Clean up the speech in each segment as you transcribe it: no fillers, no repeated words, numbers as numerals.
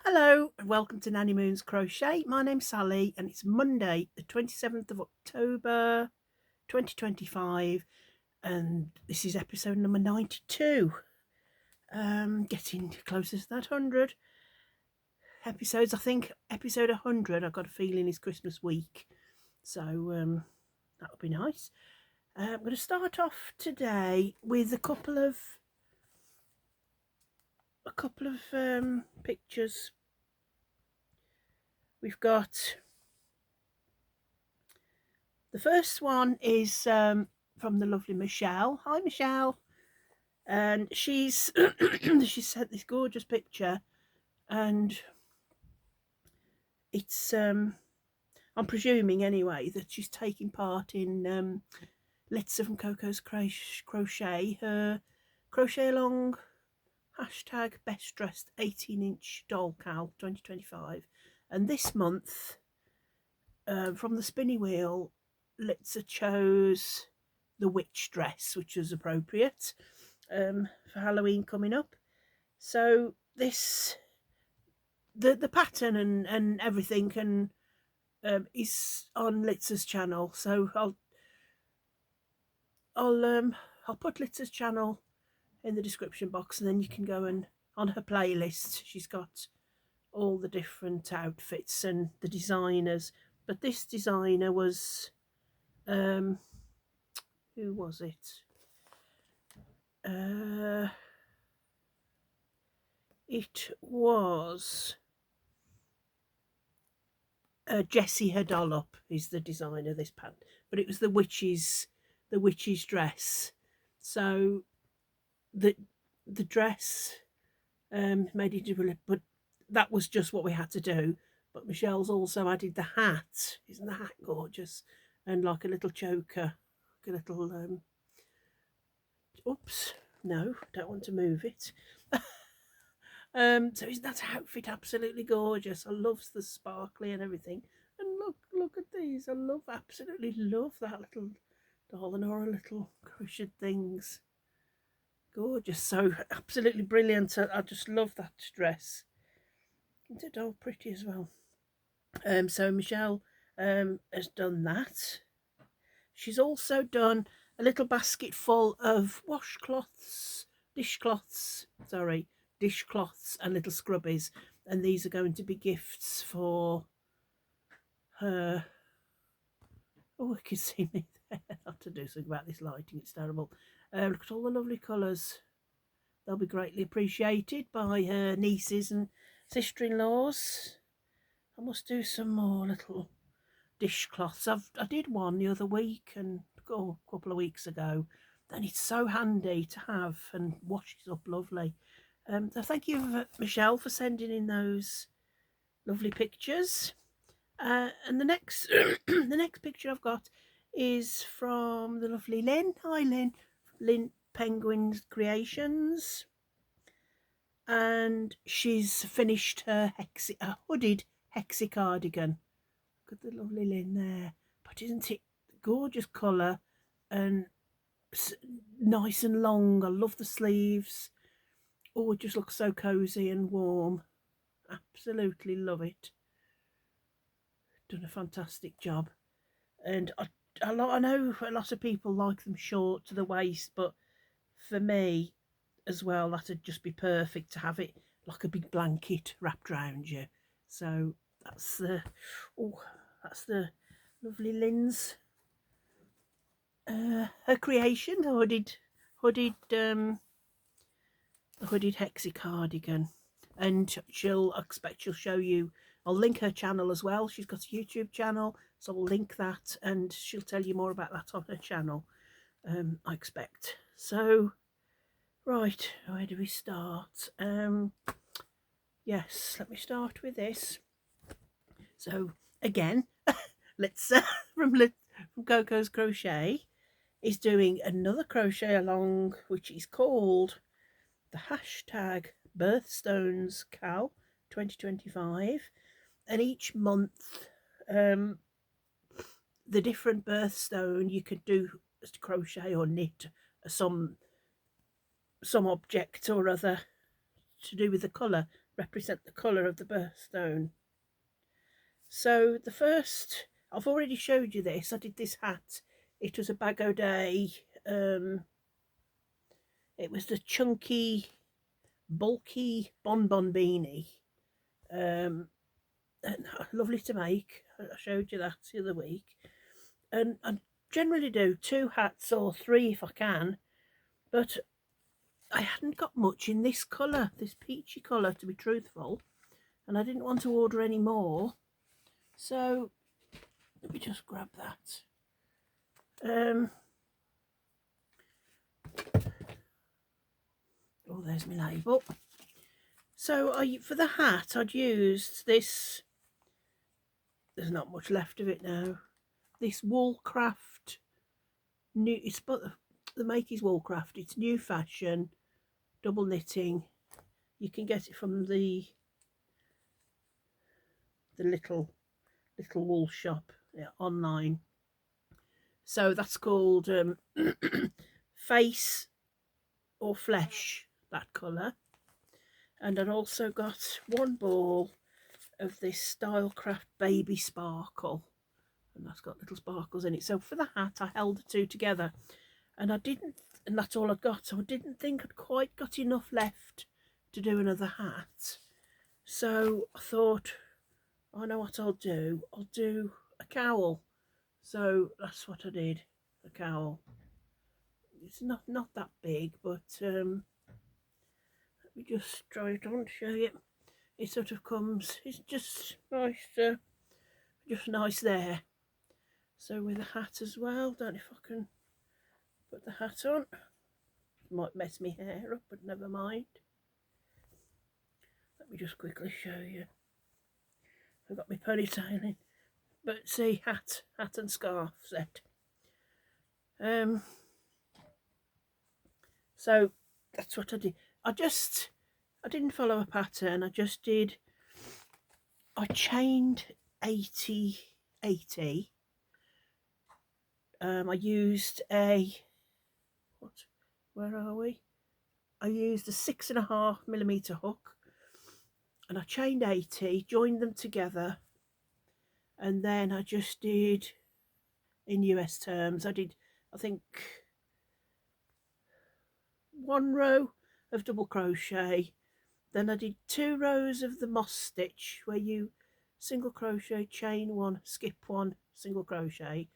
Hello and welcome to Nanny Moon's Crochet. My name's Sally and it's Monday the 27th of October 2025 and this is episode number 92. Getting closer to that 100 episodes. I think episode 100 I've got a feeling is Christmas week, so that'll be nice. I'm going to start off today with a couple of pictures. We've got the first one is from the lovely Michelle. Hi Michelle. And she's she sent this gorgeous picture, and it's I'm presuming anyway that she's taking part in Litsa from Coco's Crochet, her crochet along hashtag best dressed 18-inch doll cowl 2025. And this month, from the spinny wheel, Litsa chose the witch dress, which was appropriate for Halloween coming up. So this the pattern and everything is on Litsa's channel. So I'll put Litsa's channel in the description box, and then you can go and on her playlist. She's got all the different outfits and the designers. But this designer was who was it? It was Jessie Herdollop is the designer of this pant, but it was the witch's dress. So the dress made it different, but that was just what we had to do. But Michelle's also added the hat. Isn't the hat gorgeous? And like a little choker, like a little oops, no, don't want to move it. So isn't that outfit absolutely gorgeous? I love the sparkly and everything. And look at these. Absolutely love that little doll and all her little crocheted things. Gorgeous. So absolutely brilliant. I just love that dress. Isn't it all pretty as well? So Michelle has done that. She's also done a little basket full of dishcloths and little scrubbies, and these are going to be gifts for her. Oh, I can see me there. I have to do something about this lighting, it's terrible. Look at all the lovely colours. They'll be greatly appreciated by her nieces and sister-in-laws. I must do some more little dishcloths. I did one the other week and a couple of weeks ago. And it's so handy to have and washes up lovely. So thank you, Michelle, for sending in those lovely pictures. And the next the next picture I've got is from the lovely Lynn. Hi Lynn. Lynn Penguin Creations. And she's finished her hooded hexie cardigan. Look at the lovely Lynn there. But isn't it gorgeous colour and nice and long? I love the sleeves. Oh, it just looks so cosy and warm. Absolutely love it. Done a fantastic job. And I know a lot of people like them short to the waist, but for me as well, that'd just be perfect to have it like a big blanket wrapped around you. So that's the lovely Lynn's her creation, the hooded hexie cardigan. And I expect she'll show you. I'll link her channel as well. She's got a YouTube channel, so I'll link that and she'll tell you more about that on her channel, I expect. So right, where do we start? Yes, let me start with this. So again, let's from Coco's Crochet is doing another crochet along, which is called the hashtag Birthstones cowl 2025. And each month, the different birthstone you could do crochet or knit some object or other to do with the colour represent the colour of the birthstone. So the first, I've already showed you this. I did this hat. It was a Bag O Day. It was the chunky, bulky bonbon beanie. And lovely to make. I showed you that the other week. And I generally do 2 hats or 3 if I can. But I hadn't got much in this colour, this peachy colour, to be truthful. And I didn't want to order any more. So let me just grab that. Oh, there's my label. So for the hat, I'd used this. There's not much left of it now. This Woolcraft new. It's but the make is Woolcraft. It's new fashion, double knitting. You can get it from the little wool shop, yeah, online. So that's called Face or Flesh, that colour. And I'd also got 1 ball of this Stylecraft Baby Sparkle, and that's got little sparkles in it. So for the hat, I held the 2 together, and that's all I'd got. So I didn't think I'd quite got enough left to do another hat. So I thought, I know what I'll do. I'll do a cowl. So that's what I did, a cowl. It's not that big, but let me just try it on to show you. It sort of comes, it's just nice there. So with the hat as well, don't know if I can put the hat on. Might mess my hair up, but never mind. Let me just quickly show you. I've got my ponytail in. But see, hat and scarf set. So that's what I did. I didn't follow a pattern. I chained 80. I used where are we? I used a 6.5mm hook, and I chained 80, joined them together, and then I just did, in US terms, I think 1 row of double crochet, then I did 2 rows of the moss stitch, where you single crochet, chain 1, skip 1, single crochet,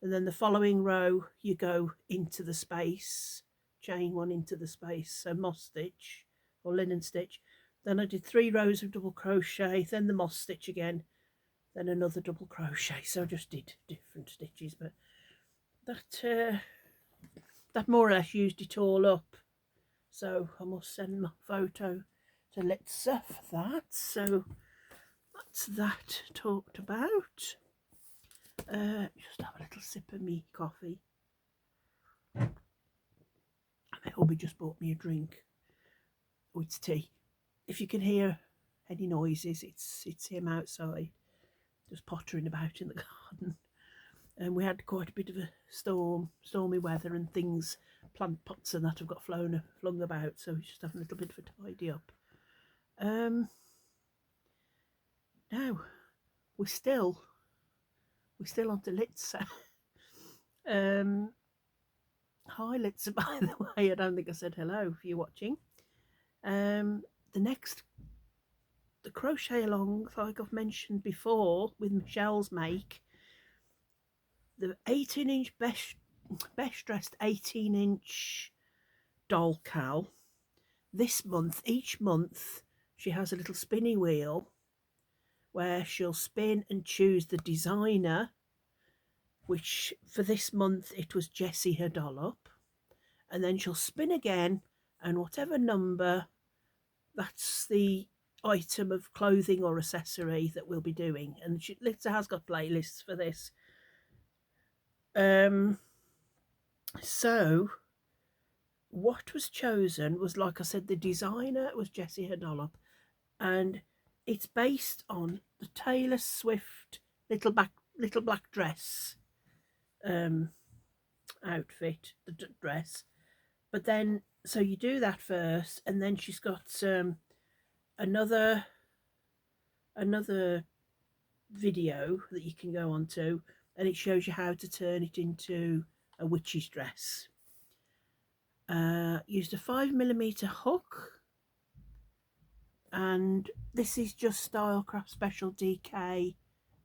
and then the following row you go into the space, chain 1 into the space, so moss stitch or linen stitch. Then I did 3 rows of double crochet, then the moss stitch again, then another double crochet. So I just did different stitches, but that more or less used it all up. So I must send my photo to Litsa for that. So that's that talked about. Just have a little sip of me coffee. My hubby just bought me a drink. Oh, it's tea. If you can hear any noises, it's him outside, just pottering about in the garden. And we had quite a bit of a stormy weather, and things, plant pots and that have got flung about, so he's just having a little bit of a tidy up. Now we're still on to Litsa. Hi Litsa, by the way. I don't think I said hello if you're watching. The crochet along, like I've mentioned before, with Michelle's make, the 18-inch best dressed 18-inch doll cowl. This month, each month, she has a little spinning wheel where she'll spin and choose the designer, which for this month it was Jessie her dollop, and then she'll spin again, and whatever number, that's the item of clothing or accessory that we'll be doing. And Litsa has got playlists for this. So what was chosen was, like I said, the designer was Jessie her dollop, and it's based on the Taylor Swift little black dress outfit, the dress. But then, so you do that first, and then she's got another video that you can go onto, and it shows you how to turn it into a witch's dress. Used a 5mm hook, and this is just Stylecraft Special DK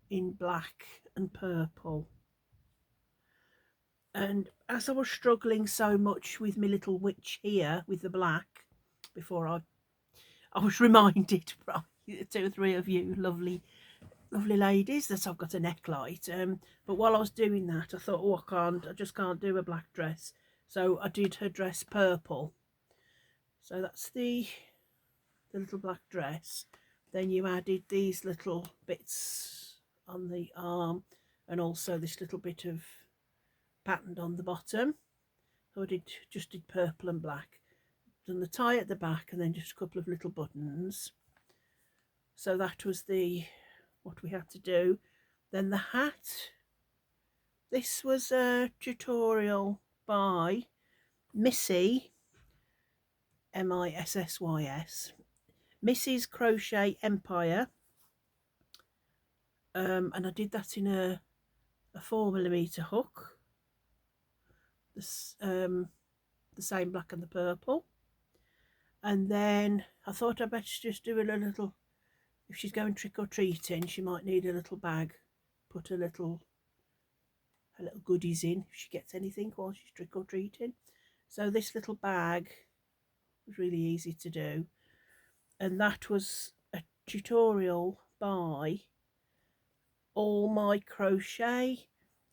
in black and purple. And as I was struggling so much with my little witch here with the black, before I was reminded by 2 or 3 of you lovely ladies that I've got a neck light. But while I was doing that, I thought, oh, I just can't do a black dress. So I did her dress purple. So that's the little black dress. Then you added these little bits on the arm, and also this little bit of patterned on the bottom. So I just did purple and black. Done the tie at the back, and then just a couple of little buttons. So that was what we had to do. Then the hat. This was a tutorial by Missy, Missys, Mrs. Crochet Empire. And I did that in a 4mm hook. The same black and the purple. And then I thought I'd better just do a little, if she's going trick-or-treating, she might need a little bag. Put her little goodies in if she gets anything while she's trick-or-treating. So this little bag was really easy to do. And that was a tutorial by All My Crochet,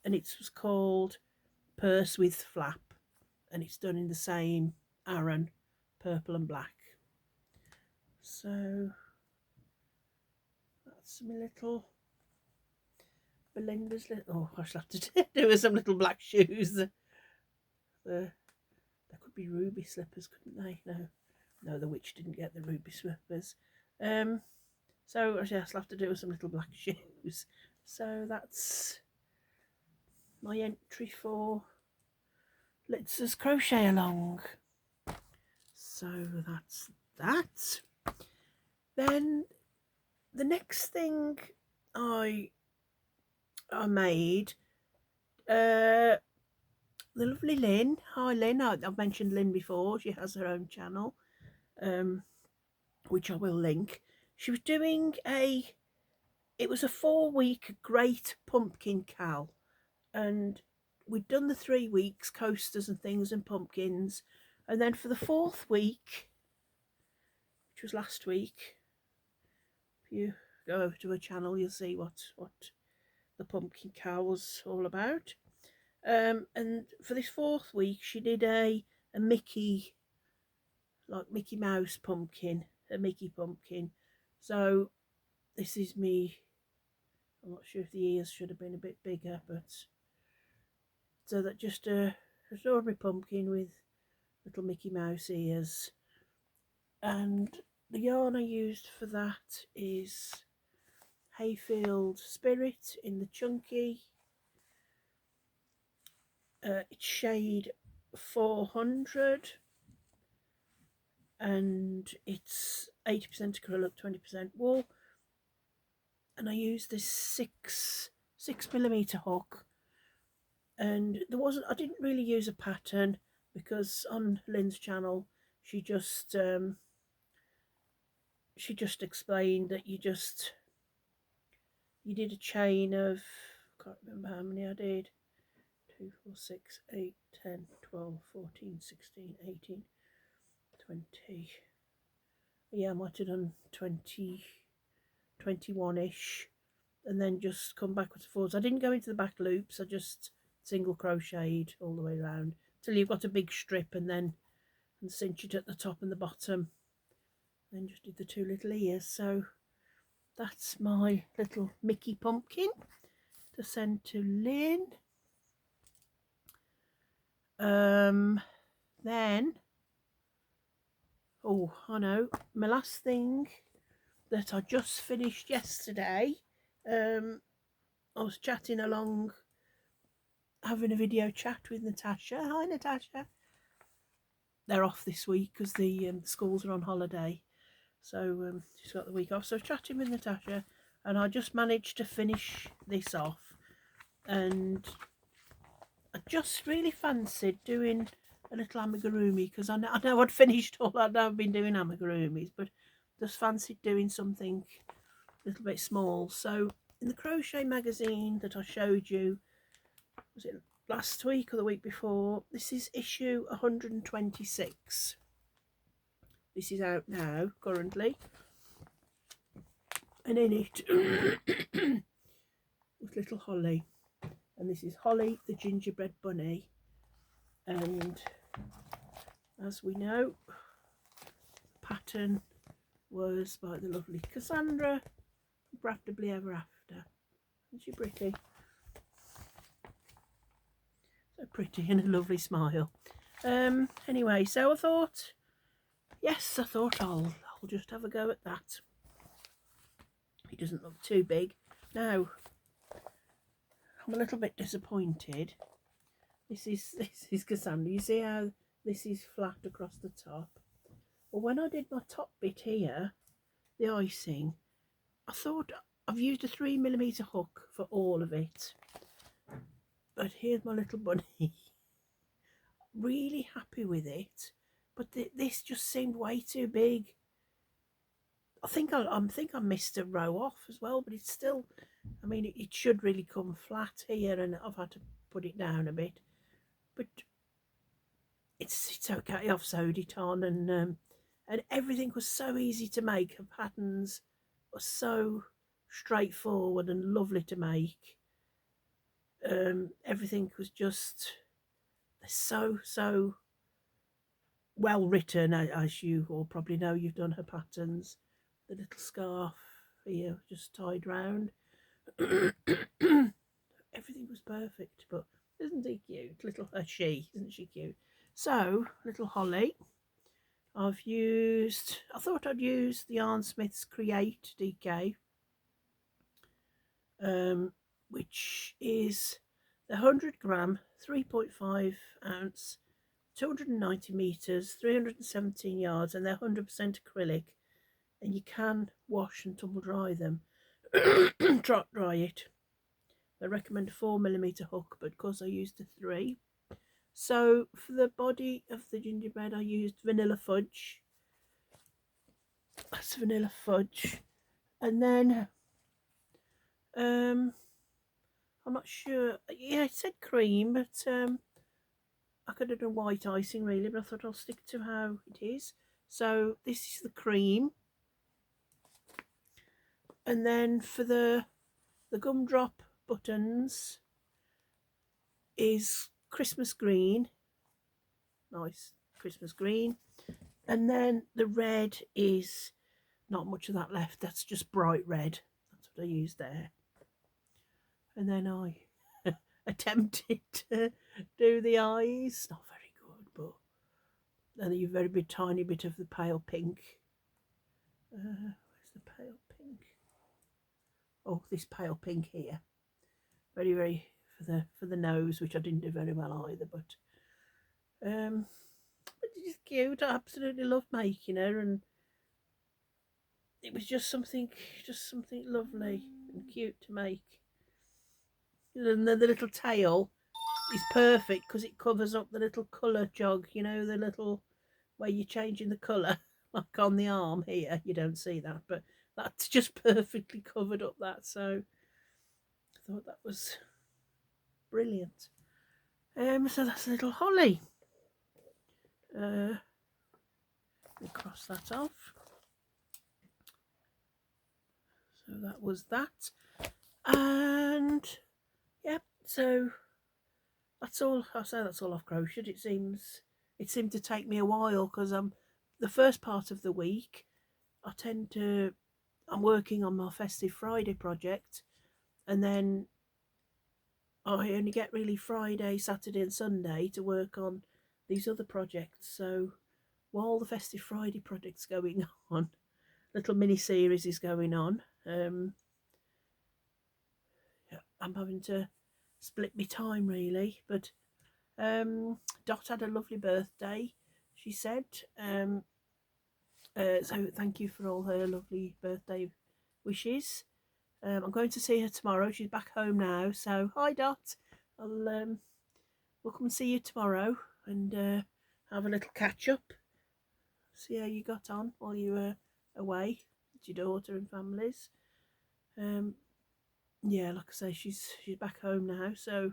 and it was called Purse with Flap, and it's done in the same Aran, purple and black. So that's my little Belinda's little, oh, I shall have to do with some little black shoes. There could be ruby slippers, couldn't they? No, the witch didn't get the ruby slippers. So I shall have to do with some little black shoes. So that's my entry for Litsa's Crochet Along. So that's that. Then the next thing I made, the lovely Lynn. Hi Lynn, I've mentioned Lynn before. She has her own channel, which I will link. She was doing it was a 4-week great pumpkin cowl, and we'd done the 3 weeks, coasters and things and pumpkins, and then for the 4th week, which was last week, if you go over to her channel, you'll see what the pumpkin cowl was all about. And for this 4th week, she did a Mickey, like Mickey Mouse pumpkin, a Mickey pumpkin. So this is me. I'm not sure if the ears should have been a bit bigger, but so that just a ordinary pumpkin with little Mickey Mouse ears. And the yarn I used for that is Hayfield Spirit in the chunky. It's shade 400, and it's 80% acrylic, 20% wool. And I used this 6mm hook, and I didn't really use a pattern, because on Lynn's channel she just explained that you did a chain of, I can't remember how many I did, 2, 4, 6, 8, 10, 12, 14, 16, 18, 20. Yeah, I might have done 20, 21-ish, and then just come backwards and forwards. I didn't go into the back loops, I just single crocheted all the way around till you've got a big strip, and then cinch it at the top and the bottom. Then just did the 2 little ears. So that's my little Mickey pumpkin to send to Lynn. Then, oh, I know, my last thing that I just finished yesterday, I was chatting along, having a video chat with Natasha. Hi Natasha. They're off this week because the schools are on holiday. So she's got the week off. So chatting with Natasha, and I just managed to finish this off, and I just really fancied doing a little amigurumi, because I know I'd finished all. I know I've been doing amigurumis, but just fancied doing something a little bit small. So in the crochet magazine that I showed you, was it last week or the week before, this is issue 126. This is out now currently, and in it was little Holly, and this is Holly the gingerbread bunny. And as we know, the pattern was by the lovely Cassandra, Practically Ever After. Isn't she pretty? So pretty, and a lovely smile. Anyway, so I thought I'll just have a go at that. It doesn't look too big. Now, I'm a little bit disappointed. This is Cassandra. You see how this is flat across the top? Well, when I did my top bit here, the icing, I thought I've used a 3mm hook for all of it. But here's my little bunny. Really happy with it, but this just seemed way too big. I think I missed a row off as well, but it's still, I mean, it should really come flat here, and I've had to put it down a bit. But it's okay. I've sewed it on, and everything was so easy to make. The patterns were so straightforward and lovely to make. Everything was just so well written, as you all probably know. You've done her patterns. The little scarf here just tied round. Everything was perfect, but isn't he cute? Little isn't she cute? So, little Holly, I thought I'd use the Yarn Smith's Create DK, which is the 100 gram, 3.5 ounce, 290 meters, 317 yards, and they're 100% acrylic, and you can wash and tumble dry them. Dry it. They recommend a 4mm hook, but of course I used a 3. So for the body of the gingerbread, I used vanilla fudge. That's vanilla fudge, and then I'm not sure. Yeah, it said cream, but I could have done white icing really, but I thought I'll stick to how it is. So this is the cream, and then for the gumdrop buttons is Christmas green, nice Christmas green, and then the red is not much of that left. That's just bright red. That's what I used there. And then I attempted to do the eyes. Not very good, but then you very bit tiny bit of the pale pink. Where's the pale pink? Oh, this pale pink here. Very for the nose, which I didn't do very well either. But it's cute. I absolutely love making her, and it was just something lovely and cute to make. And the little tail is perfect because it covers up the little colour jog, the little where you're changing the colour, like on the arm here. You don't see that, but that's just perfectly covered up that. So I thought that was brilliant. So that's little Holly. Let me cross that off. So that was that, and yeah, so that's all. I say that's all I've crocheted. It seemed to take me a while because the first part of the week I'm working on my Festive Friday project, and then I only get really Friday, Saturday and Sunday to work on these other projects. So while the Festive Friday project's going on, little mini series is going on, I'm having to split my time really. But Dot had a lovely birthday, she said, So thank you for all her lovely birthday wishes. I'm going to see her tomorrow. She's back home now. So hi Dot. We'll come and see you tomorrow and have a little catch up. See how you got on while you were away with your daughter and families. Yeah, like I say, she's back home now. So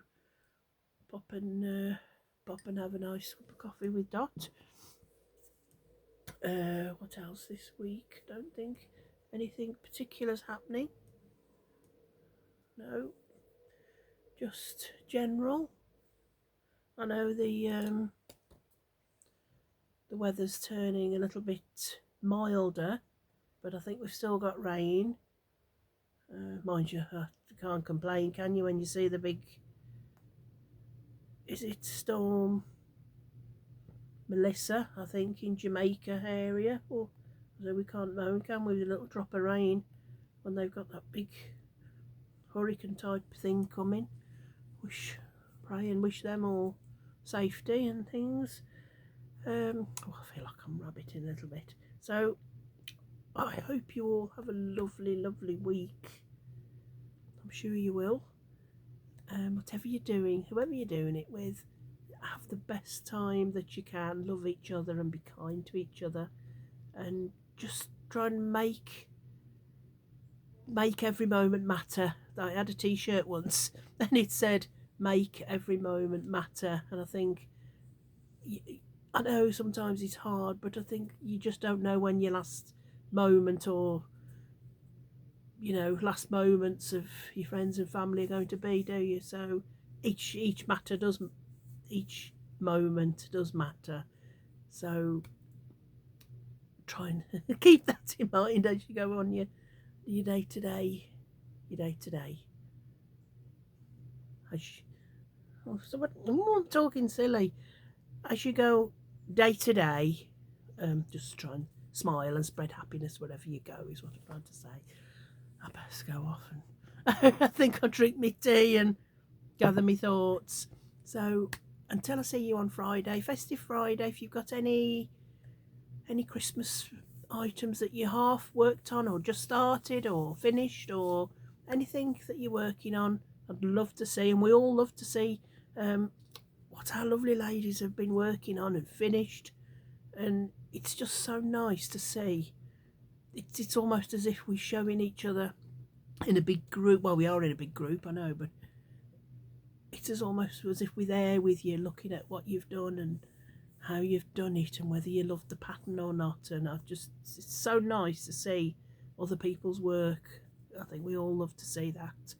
pop and have a nice cup of coffee with Dot. What else this week? Don't think anything particular's happening. No, just general. I know the weather's turning a little bit milder, but I think we've still got rain. Mind you, you can't complain, can you, when you see the big, is it Storm Melissa, I think, in Jamaica area? Or so we can't moan, can we, with a little drop of rain when they've got that big hurricane type thing coming. Pray and wish them all safety and things. I feel like I'm rabbiting a little bit. So I hope you all have a lovely, lovely week. I'm sure you will. Whatever you're doing, whoever you're doing it with, have the best time that you can. Love each other and be kind to each other, and just try and make every moment matter. I had a t-shirt once and it said make every moment matter, and I think, I know sometimes it's hard, but I think you just don't know when your last moment, or last moments of your friends and family are going to be, do you? So each moment does matter. So try and keep that in mind as you go on your day to day. So what? I'm talking silly. As you go day to day, just try and smile and spread happiness wherever you go, is what I'm trying to say. I best go off and I think I'll drink my tea and gather my thoughts. So until I see you on Friday, festive Friday, if you've got any Christmas items that you half worked on, or just started, or finished, or anything that you're working on, I'd love to see, and we all love to see what our lovely ladies have been working on and finished. And it's just so nice to see. It's almost as if we're showing each other in a big group. Well, we are in a big group, I know, but it's almost as if we're there with you, looking at what you've done and how you've done it, and whether you love the pattern or not. And it's so nice to see other people's work. I think we all love to see that.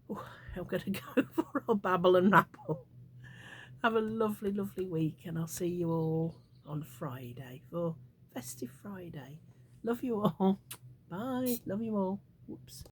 Oh, I'm going to go for a babble and rapple. Have a lovely, lovely week, and I'll see you all on Friday for Festive Friday. Love you all. Bye. Love you all. Whoops.